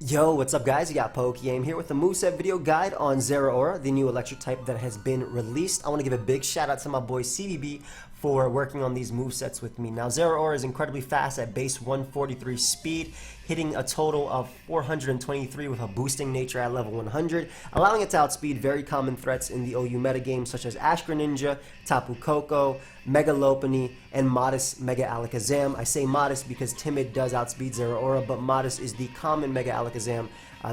Yo, what's up guys? You got PokeaimMD here with a moveset video guide on Zeraora, the new electric type that has been released. I want to give a big shout out to my boy CBB for working on these movesets with me. Now Zeraora is incredibly fast at base 143 speed, hitting a total of 423 with a boosting nature at level 100, allowing it to outspeed very common threats in the OU metagame such as asfgerthrrth, Tapu Koko, Mega Lopunny, and Modest Mega Alakazam. I say Modest because Timid does outspeed Zeraora, but Modest is the common Mega Alakazam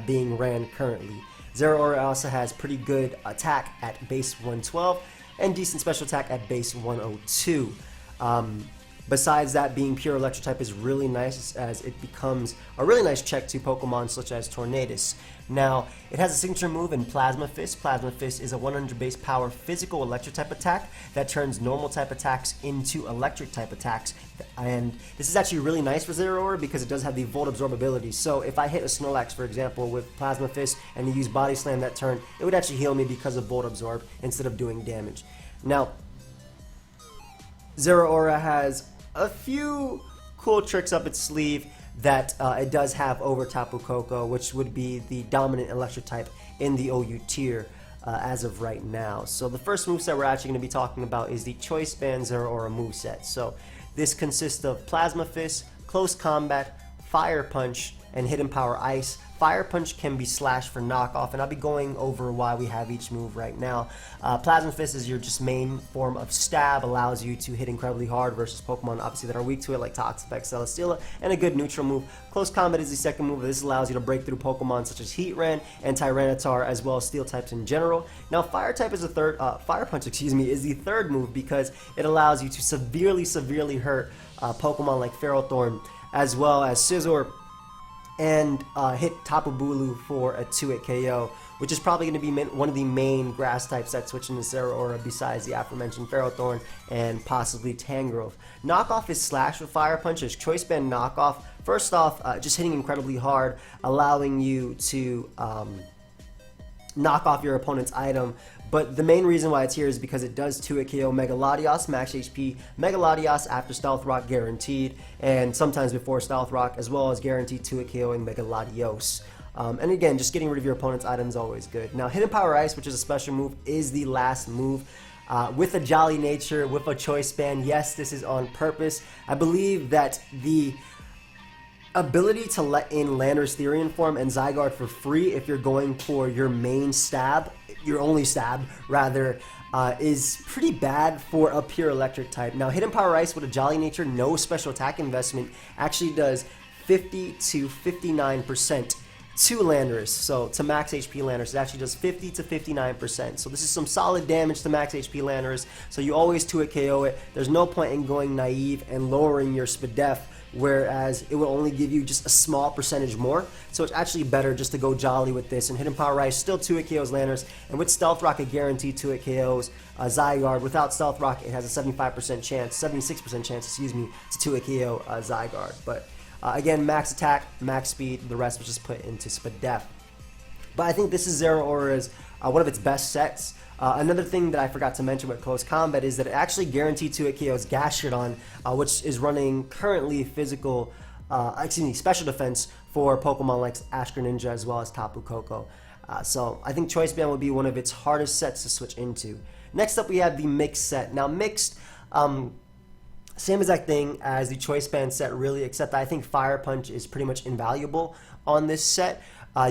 being ran currently. Zeraora also has pretty good attack at base 112 and decent special attack at base 102. Besides that, being pure electric type is really nice as it becomes a really nice check to Pokemon such as Tornadus. Now, it has a signature move in Plasma Fist. Plasma Fist is a 100 base power physical electric type attack that turns normal type attacks into electric type attacks. And this is actually really nice for Zeraora because it does have the Volt Absorb ability. So if I hit a Snorlax, for example, with Plasma Fist and you use Body Slam that turn, it would actually heal me because of Volt Absorb instead of doing damage. Now, Zeraora has a few cool tricks up its sleeve that it does have over Tapu Koko, which would be the dominant electric type in the OU tier as of right now. So the first moveset we're actually going to be talking about is the Choice Band Zeraora moveset. So this consists of Plasma Fist, Close Combat, Fire Punch, and Hidden Power Ice. Fire Punch can be slashed for knockoff, and I'll be going over why we have each move right now. Plasma Fist is your just main form of stab, allows you to hit incredibly hard versus Pokemon obviously that are weak to it, like Toxapex, Celesteela, and a good neutral move. Close Combat is the second move. This allows you to break through Pokemon such as Heatran and Tyranitar, as well as Steel types in general. Now Fire type is the third, Fire Punch, excuse me, is the third move because it allows you to severely hurt Pokemon like Ferrothorn, as well as Scizor, and hit Tapu Bulu for a 2-hit KO, which is probably going to be one of the main grass types that switch into Zeraora besides the aforementioned Ferrothorn and possibly Tangrowth. Knockoff is Slash with Fire Punch. As Choice Band Knockoff, first off, just hitting incredibly hard, allowing you to knock off your opponent's item. But the main reason why it's here is because it does 2-hit KO Mega Latios, max HP Mega Latios after Stealth Rock guaranteed, and sometimes before Stealth Rock, as well as guaranteed 2-hit KOing Mega Latios. And again, just getting rid of your opponent's items is always good. Now, Hidden Power Ice, which is a special move, is the last move. With a Jolly Nature, with a Choice Band, yes, this is on purpose. I believe that the ability to let in Landorus Therian form and Zygarde for free if you're going for your main stab, your only stab rather, is pretty bad for a pure electric type. Now Hidden Power Ice with a Jolly Nature, no special attack investment, actually does 50 to 59% to Landorus. So to max HP Landorus, it actually does 50 to 59%. So this is some solid damage to max HP Landorus. So you always 2-hit KO it. There's no point in going naive and lowering your SPDEF, whereas it will only give you just a small percentage more. So it's actually better just to go Jolly with this. And Hidden Power Ice still 2-hit KOs Landorus, and with Stealth Rock it guaranteed 2-hit KOs Zygarde. Without Stealth Rock it has a 75% chance, 76% chance, excuse me, to 2-hit KO Zygarde. But again, max attack, max speed, the rest was just put into SPDEF. But I think this is Zeraora's one of its best sets. Another thing that I forgot to mention with Close Combat is that it actually guaranteed 2-hit KOs Gastrodon, which is running currently physical, special defense for Pokemon like Asfgerthrrth as well as Tapu Koko. So I think Choice Band would be one of its hardest sets to switch into. Next up we have the Mixed set. Now Mixed, same exact thing as the Choice Band set really, except I think Fire Punch is pretty much invaluable on this set.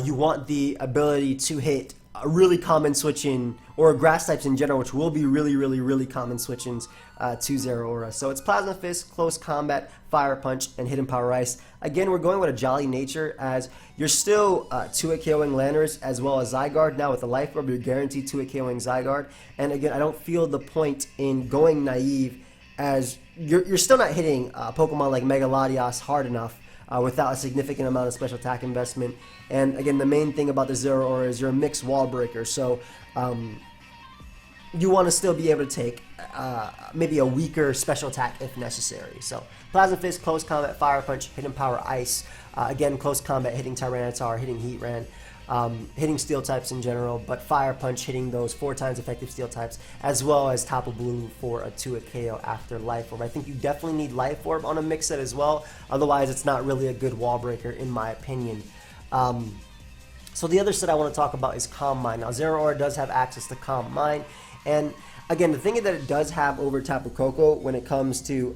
You want the ability to hit a really common switch-in, or grass types in general, which will be really common switch-ins to Zeraora. So it's Plasma Fist, Close Combat, Fire Punch, and Hidden Power Ice. Again, we're going with a Jolly Nature as you're still 2-hit KOing Landorus as well as Zygarde. Now with the Life Orb, you're guaranteed 2-hit KOing Zygarde. And again, I don't feel the point in going naive as you're still not hitting Pokemon like Mega Latios hard enough without a significant amount of special attack investment. And again, the main thing about the Zeraora is you're a mixed wall breaker, so you want to still be able to take maybe a weaker special attack if necessary. So Plasma Fist, Close Combat, Fire Punch, Hidden Power Ice. Again, Close Combat hitting Tyranitar, hitting Heatran, hitting Steel types in general, but Fire Punch hitting those 4 times effective Steel types, as well as Tapu Bulu for a 2-hit KO after Life Orb. I think you definitely need Life Orb on a mix set as well, otherwise it's not really a good wall breaker in my opinion. So the other set I want to talk about is Calm Mind. Now Zeraora does have access to Calm Mind, and again, the thing that it does have over Tapu Koko when it comes to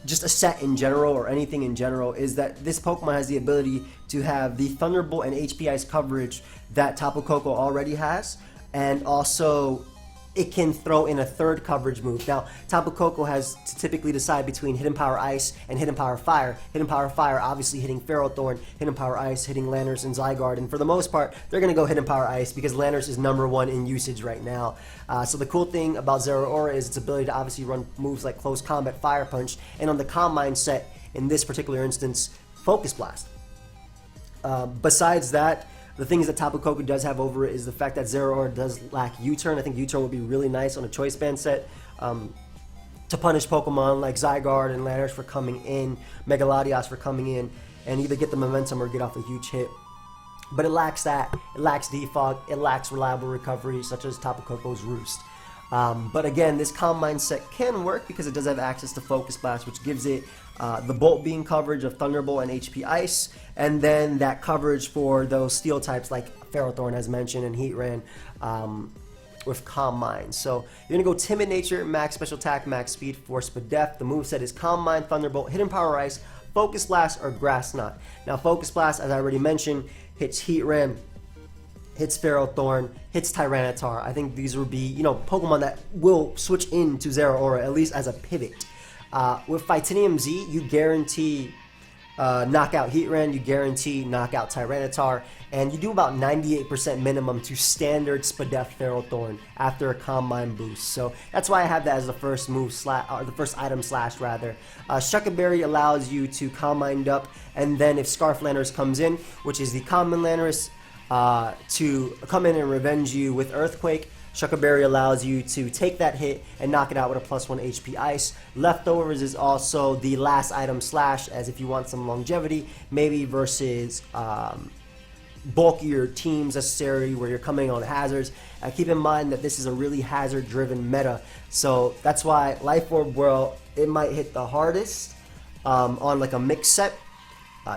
just a set in general or anything in general is that this Pokemon has the ability to have the Thunderbolt and HP Ice coverage that Tapu Koko already has, and also it can throw in a third coverage move. Now, Tapu Koko has to typically decide between Hidden Power Ice and Hidden Power Fire. Hidden Power Fire obviously hitting Ferrothorn, Hidden Power Ice hitting Landorus and Zygarde, and for the most part, they're going to go Hidden Power Ice because Landorus is #1 in usage right now. So the cool thing about Zeraora is its ability to obviously run moves like Close Combat, Fire Punch, and on the Calm Mind set, in this particular instance, Focus Blast. Besides that, the things that Tapu Koko does have over it is the fact that Zeraora does lack U-Turn. I think U-Turn would be really nice on a Choice Band set to punish Pokemon like Zygarde and Landorus for coming in, Megalodios for coming in, and either get the momentum or get off a huge hit. But it lacks that. It lacks Defog. It lacks reliable recovery, such as Tapu Koko's Roost. But again, this Calm Mind set can work because it does have access to Focus Blast, which gives it the Bolt Beam coverage of Thunderbolt and HP Ice, and then that coverage for those Steel types like Ferrothorn, as mentioned, and Heatran with Calm Mind. So you're going to go Timid Nature, Max Special Attack, Max Speed, Force Spadef. The moveset is Calm Mind, Thunderbolt, Hidden Power Ice, Focus Blast, or Grass Knot. Now, Focus Blast, as I already mentioned, hits Heatran, hits Ferrothorn, hits Tyranitar. I think these would be, Pokemon that will switch into Zeraora, at least as a pivot. With Titanium Z, you guarantee knockout Heatran, you guarantee knockout Tyranitar, and you do about 98% minimum to standard Spadef Ferrothorn after a Calm Mind boost. So that's why I have that as the first move or the first item slash rather. Shuckaberry allows you to Calm Mind up, and then if Scarf Landorus comes in, which is the common Landorus, to come in and revenge you with Earthquake, Shuckaberry allows you to take that hit and knock it out with a +1 HP Ice. Leftovers is also the last item slash, as if you want some longevity, maybe versus bulkier teams necessary where you're coming on hazards. Keep in mind that this is a really hazard-driven meta, so that's why Life Orb Whirl, it might hit the hardest on like a mix set.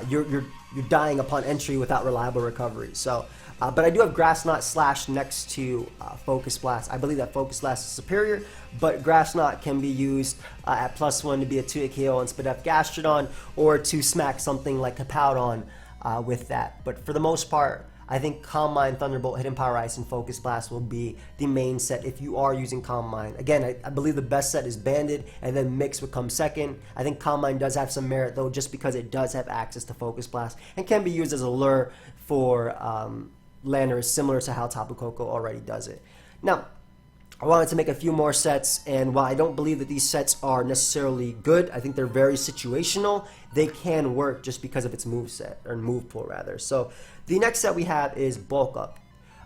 You're dying upon entry without reliable recovery. So, but I do have Grass Knot slash next to Focus Blast. I believe that Focus Blast is superior, but Grass Knot can be used at +1 to be a 2-hit KO on Spadef Gastrodon, or to smack something like Hippowdon with that. But for the most part, I think Calm Mind, Thunderbolt, Hidden Power Ice, and Focus Blast will be the main set if you are using Calm Mind. Again, I believe the best set is Banded, and then Mix would come second. I think Calm Mind does have some merit, though, just because it does have access to Focus Blast and can be used as a lure for Landorus, similar to how Tapu Koko already does it. Now, I wanted to make a few more sets, and while I don't believe that these sets are necessarily good, I think they're very situational. They can work just because of its move set, or move pool rather. So the next set we have is Bulk Up.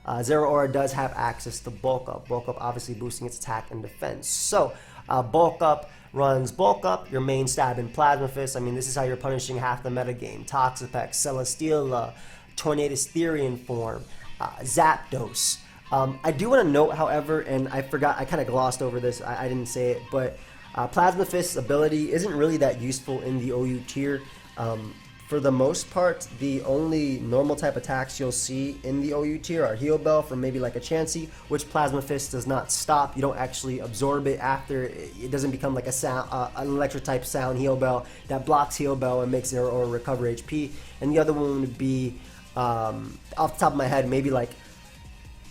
Zeraora does have access to Bulk Up. Bulk Up obviously boosting its attack and defense. So Bulk Up runs Bulk Up, your main stab in Plasma Fist. I mean, this is how you're punishing half the metagame. Toxapex, Celesteela, Tornadus Therian form, Zapdos. I do want to note, however, and I forgot, I kind of glossed over this, I didn't say it, but Plasma Fist's ability isn't really that useful in the OU tier. For the most part, the only normal type attacks you'll see in the OU tier are Heal Bell from maybe like a Chansey, which Plasma Fist does not stop. You don't actually absorb it after. It doesn't become like a sound, an electric type sound Heal Bell that blocks Heal Bell and makes Zeraora recover HP. And the other one would be, off the top of my head, maybe like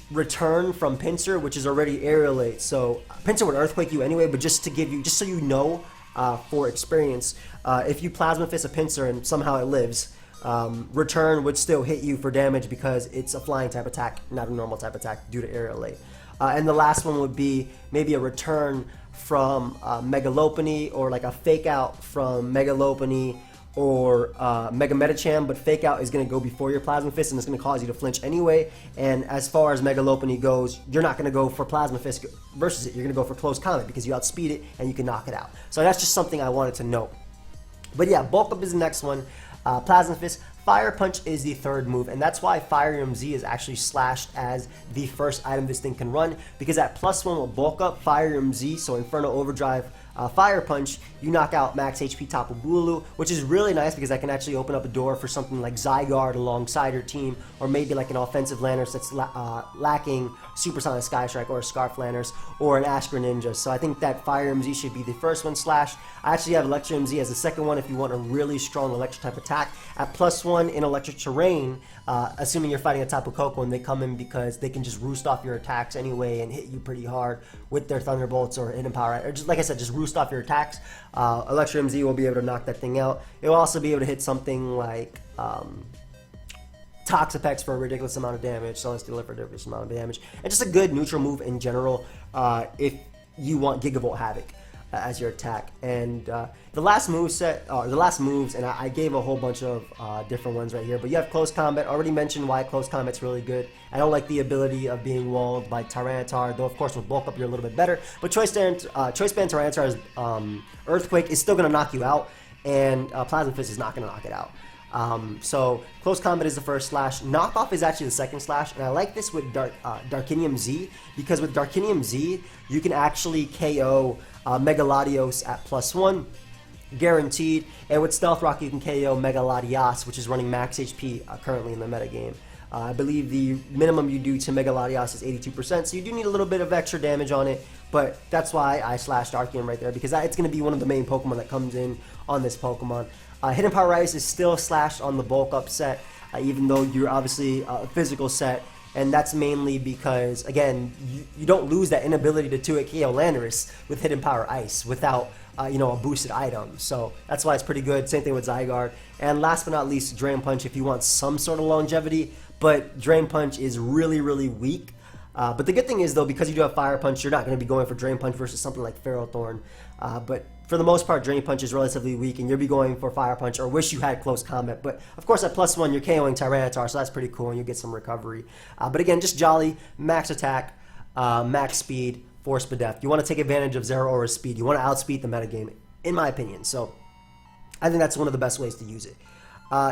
Return from Pinsir, which is already Aerialate. So Pinsir would Earthquake you anyway, but just to give you, just so you know, for experience, if you Plasma Fist a Pinsir and somehow it lives, Return would still hit you for damage because it's a flying type attack, not a normal type attack due to Aerialate. And the last one would be maybe a Return from Megalopony, or like a Fake Out from Megalopony or Mega Medicham, but Fake Out is going to go before your Plasma Fist and it's going to cause you to flinch anyway. And as far as Megalopony goes, you're not going to go for Plasma Fist versus it. You're going to go for Close Combat because you outspeed it and you can knock it out. So that's just something I wanted to note. But yeah, Bulk Up is the next one. Plasma Fist. Fire Punch is the third move, and that's why Fire MZ is actually slashed as the first item this thing can run, because at +1 will Bulk Up, Fire MZ, so Inferno Overdrive Fire Punch, you knock out max HP Tapu Bulu, which is really nice because that can actually open up a door for something like Zygarde alongside your team, or maybe like an offensive Landorus that's lacking Supersonic Sky Strike or a Scarf Landorus or an Ash Greninja. So I think that Fire MZ should be the first one slash. I actually have Electro MZ as the second one if you want a really strong electric type attack. At +1 in electric terrain, assuming you're fighting a Tapu Koko and they come in because they can just roost off your attacks anyway and hit you pretty hard with their Thunderbolts or Hidden Power, or just like I said, just roost off your attacks. Electro MZ will be able to knock that thing out. It will also be able to hit something like Toxapex for a ridiculous amount of damage, Celesteela for a ridiculous amount of damage, and just a good neutral move in general if you want Gigavolt Havoc as your attack. And the last moves, and I gave a whole bunch of different ones right here, but you have Close Combat. Already mentioned why Close Combat's really good. I don't like the ability of being walled by Tyranitar, though of course with Bulk Up you're a little bit better, but Choice Band Tyranitar's Earthquake is still going to knock you out, and Plasma Fist is not going to knock it out. So Close Combat is the first slash. Knockoff is actually the second slash, and I like this with Darkinium Z, because with Darkinium Z you can actually KO Mega Latios at +1, guaranteed, and with Stealth Rock you can KO Mega Latias, which is running max HP currently in the metagame. I believe the minimum you do to Mega Latias is 82%, so you do need a little bit of extra damage on it, but that's why I slashed Arceus right there, because it's going to be one of the main Pokemon that comes in on this Pokemon. Hidden Power Ice is still slashed on the Bulk Up set, even though you're obviously a physical set, and that's mainly because, again, you don't lose that inability to 2-hit KO Landorus with Hidden Power Ice without a boosted item. So that's why it's pretty good. Same thing with Zygarde. And last but not least, Drain Punch if you want some sort of longevity, but Drain Punch is really, really weak. But the good thing is, though, because you do have Fire Punch, you're not going to be going for Drain Punch versus something like Ferrothorn. But for the most part, Drain Punch is relatively weak, and you'll be going for Fire Punch or wish you had Close Combat. But, of course, at +1, you're KOing Tyranitar, so that's pretty cool, and you get some recovery. But, again, just jolly, max attack, max speed, Force Pedef. You want to take advantage of Zeraora's speed. You want to outspeed the metagame, in my opinion. So I think that's one of the best ways to use it.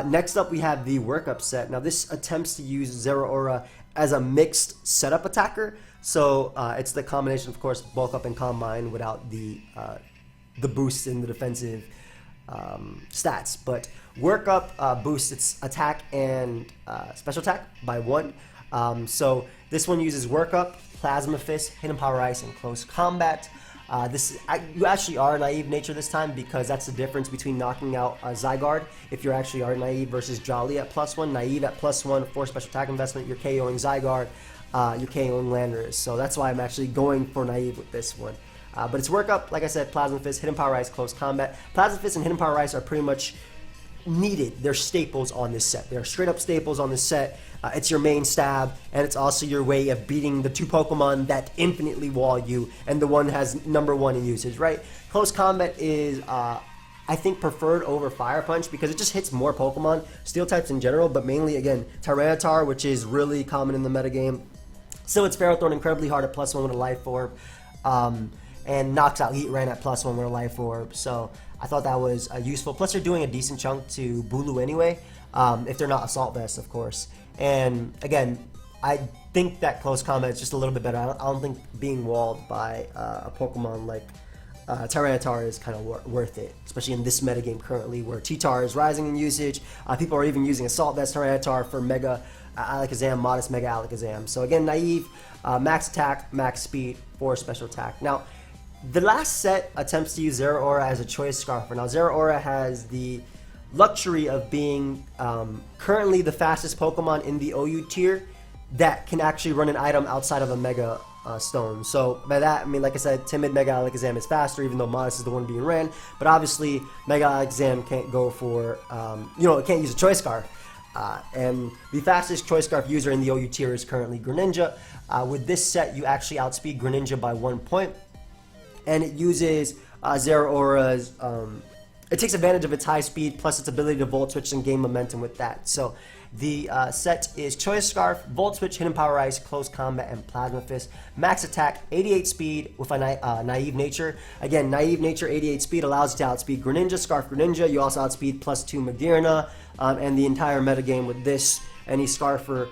Next up, we have the Workup set. Now, this attempts to use Zeraora as a mixed setup attacker. So it's the combination, of course, Bulk Up and Combine without the boosts in the defensive stats. But Workup boosts its attack and special attack by 1. So this one uses Workup, Plasma Fist, Hidden Power Ice, and Close Combat. You actually are Naive Nature this time, because that's the difference between knocking out Zygarde if you actually are Naive versus Jolly at +1. Naive at +1 for special attack investment, you're KOing Zygarde, you're KOing Landorus. So that's why I'm actually going for Naive with this one. But it's Workup, like I said, Plasma Fist, Hidden Power Ice, Close Combat. Plasma Fist and Hidden Power Ice are pretty much needed. They're staples on this set. They're straight up staples on this set. It's your main stab, and it's also your way of beating the two Pokemon that infinitely wall you, and the one has #1 in usage, right? Close Combat is, I think, preferred over Fire Punch because it just hits more Pokemon, Steel types in general, but mainly, again, Tyranitar, which is really common in the metagame. Still, it's Ferrothorn incredibly hard at +1 with a Life Orb, and knocks out Heatran at +1 with a Life Orb, so I thought that was useful. Plus, you're doing a decent chunk to Bulu anyway, if they're not Assault Vest, of course. And again, I think that Close Combat is just a little bit better. I don't think being walled by a Pokemon like Tyranitar is kind of worth it, especially in this metagame currently where T-Tar is rising in usage. People are even using Assault Vest Tyranitar for Mega Alakazam, modest Mega Alakazam. So again, Naive, max attack, max speed, for special attack. Now, the last set attempts to use Zeraora as a Choice Scarfer. Now, Zeraora has the luxury of being currently the fastest Pokemon in the OU tier that can actually run an item outside of a Mega Stone. So by that, I mean, like I said, Timid Mega Alakazam is faster, even though Modest is the one being ran. But obviously, Mega Alakazam can't go for, it can't use a Choice Scarf. And the fastest Choice Scarf user in the OU tier is currently Greninja. With this set, you actually outspeed Greninja by 1 point. And it uses Zeraora's... it takes advantage of its high speed, plus its ability to Volt Switch and gain momentum with that. So the set is Choice Scarf, Volt Switch, Hidden Power Ice, Close Combat, and Plasma Fist. Max attack, 88 speed with a Naive Nature. Again, Naive Nature, 88 speed allows you to outspeed Greninja, Scarf Greninja. You also outspeed +2 Madeira, and the entire metagame with this, any Scarfer.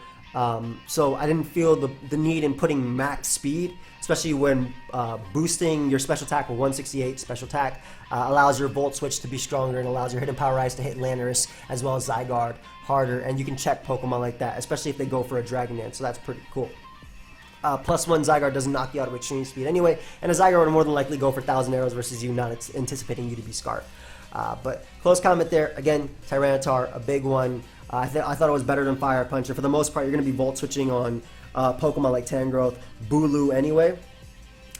So I didn't feel the need in putting max speed especially when boosting your special attack with 168 special attack. Allows your Volt Switch to be stronger and allows your Hidden Power Rise to hit Landorus as well as Zygarde harder, and you can check Pokemon like that, especially if they go for a Dragon Dance, so that's pretty cool. +1 Zygarde doesn't knock you out with extreme speed anyway, and a Zygarde would more than likely go for 1,000 arrows versus you not anticipating you to be Scarf. But close comment there. Again, Tyranitar, a big one. I thought it was better than Fire Punch, and for the most part, you're going to be Volt Switching on Pokemon like Tangrowth, Bulu anyway.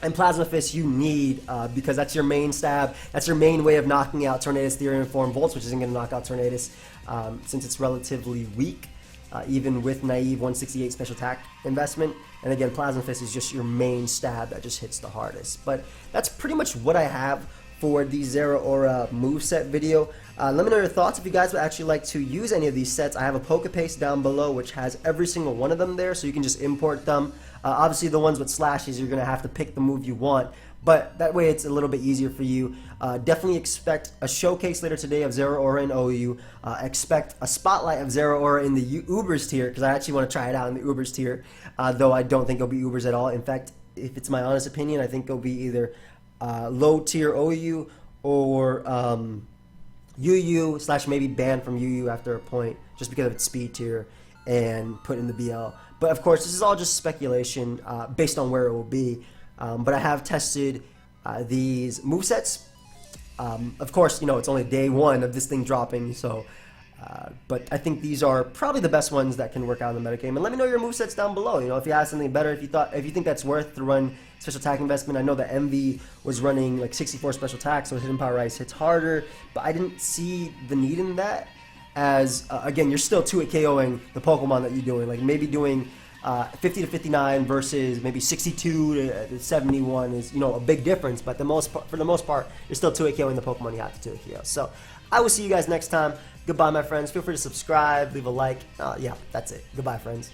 And Plasma Fist you need because that's your main stab. That's your main way of knocking out Tornadus Therian form. Volt Switch isn't going to knock out Tornadus since it's relatively weak, even with naive 168 special attack investment. And again, Plasma Fist is just your main stab that just hits the hardest. But that's pretty much what I have for the Zeraora moveset video. Let me know your thoughts if you guys would actually like to use any of these sets. I have a PokePaste down below which has every single one of them there, so you can just import them. Obviously the ones with slashes, you're going to have to pick the move you want, but that way it's a little bit easier for you. Definitely expect a showcase later today of Zeraora in OU. Expect a spotlight of Zeraora in the Ubers tier, because I actually want to try it out in the Ubers tier, though I don't think it'll be Ubers at all. In fact, if it's my honest opinion, I think it'll be either low tier OU or UU / maybe banned from UU after a point just because of its speed tier and put in the BL. But of course, this is all just speculation based on where it will be. But I have tested these movesets. Of course, you know, it's only day one of this thing dropping, so but I think these are probably the best ones that can work out in the metagame. And let me know your movesets down below. You know, if you have something better, if you think that's worth to run special attack investment. I know that MV was running like 64 special attack, so Hidden Power Rise hits harder, but I didn't see the need in that. As again, you're still 2-hit KOing the Pokemon that you're doing. Like maybe doing 50 to 59 versus maybe 62 to 71 is, you know, a big difference. But for the most part, you're still 2-hit KOing the Pokemon you have to 2-hit KO. So I will see you guys next time. Goodbye, my friends. Feel free to subscribe, leave a like. Yeah, that's it. Goodbye, friends.